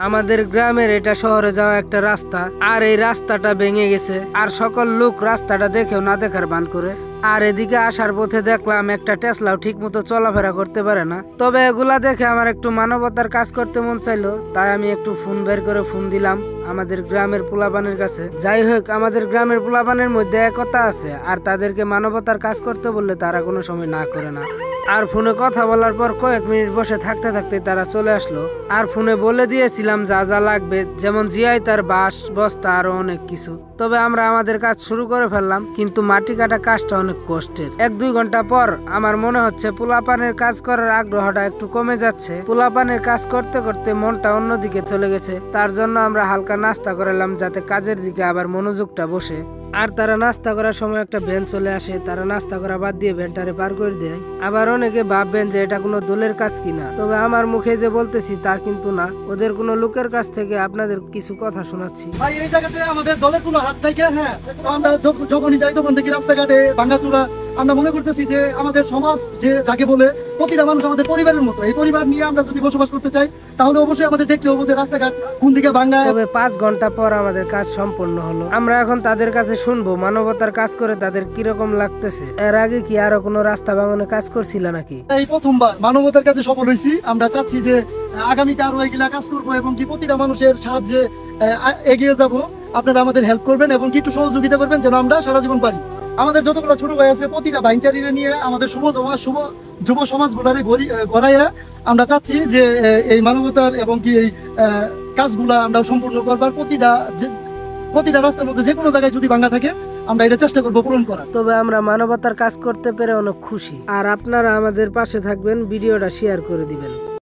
আমাদের গ্রামের এটা শহরে যাওয়া একটা রাস্তা, আর এই রাস্তাটা ভেঙে গেছে, আর সকল লোক রাস্তাটা দেখেও না দেখার ভান করে। আর এদিকে আসার পথে দেখলাম একটা টেসলাও ঠিক মতো চলাফেরা করতে পারে না। তবে এগুলা দেখে আমার একটু মানবতার কাজ করতে মন চাইলো, তাই আমি একটু ফোন বের করে ফোন দিলাম আমাদের গ্রামের পোলাপানের কাছে। যাই হোক, আমাদের গ্রামের পোলাপানের মধ্যে একতা আছে, আর তাদেরকে মানবতার কাজ করতে বললে তারা কোনো সময় না করে না। আর ফোনে কথা বলার পর কয়েক মিনিট বসে থাকতে থাকতে তারা চলে আসলো। আর ফোনে বলে দিয়েছিলাম যা যা লাগবে, যেমন জিআই তার বাঁশ বস্তা আরো অনেক কিছু। তবে আমরা আমাদের কাজ শুরু করে ফেললাম, কিন্তু মাটি কাটা কাজটা অনেক কষ্টের। 1-2 ঘন্টা পর আমার মনে হচ্ছে পোলাপানের কাজ করার আগ্রহটা একটু কমে যাচ্ছে। পোলাপানের কাজ করতে করতে মনটা অন্যদিকে চলে গেছে। তার জন্য আমরা হালকা নাস্তা করালাম, যাতে কাজের দিকে আবার মনোযোগটা বসে। আর তারা নাস্তা করার সময় একটা ভ্যান চলে আসে, তারা নাস্তা করা বাদ দিয়ে ভ্যানটারে পার করে দেয়। আবার অনেকে ভাববেন যে এটা কোনো দলের কাজ কিনা, তবে আমার মুখে যে বলতেছি তা কিন্তু না, ওদের কোনো লোকের কাছ থেকে আপনাদের কিছু কথা শোনাচ্ছি। ভাই, এই জায়গাতে আমাদের দলের কোনো হাত থাকে। হ্যাঁ, আমরা যখনই যাই তখন দেখি রাস্তাঘাটে ভাঙাচোরা। আমরা মনে করতেছি যে আমাদের সমাজ যে যাকে বলে প্রতিটা মানুষ আমাদের পরিবারের মতো, এই পরিবার নিয়ে আমরা যদি বসবাস করতে চাই তাহলে অবশ্যই আমাদের দেখতে হবে যে রাস্তাঘাট কোন দিকে ভাঙা। তবে 5 ঘন্টা পর আমাদের কাজ সম্পন্ন হলো। আমরা এখন তাদের কাছে শুনবো মানবতার কাজ করে তাদের কিরকম লাগতেছে। এর আগে কি আরো কোনো রাস্তা ভাঙনে কাজ করছিল নাকি? এই প্রথমবার মানবতার কাছে সফল হয়েছি। আমরা চাচ্ছি যে আগামীতে আরো এগুলা কাজ করবো এবং কি প্রতিটা মানুষের সাহায্যে এগিয়ে যাব। আপনারা আমাদের হেল্প করবেন এবং কি একটু সহযোগিতা করবেন যেন আমরা সারা জীবন পারি। আমাদের যতগুলো ছোট ভাই আছে প্রতিটা ভাইচারিরা নিয়ে আমাদের যুব সমাজগুলারে গড়াইয়া আমরা চাচ্ছি যে এই মানবতার এবং কি এই কাজগুলা আমরা সম্পূর্ণ করবার। প্রতিটা রাস্তার মধ্যে যে কোনো জায়গায় যদি ভাঙা থাকে আমরা এটা চেষ্টা করবো পূরণ করার। তবে আমরা মানবতার কাজ করতে পেরে অনেক খুশি। আর আপনারা আমাদের পাশে থাকবেন, ভিডিওটা শেয়ার করে দিবেন।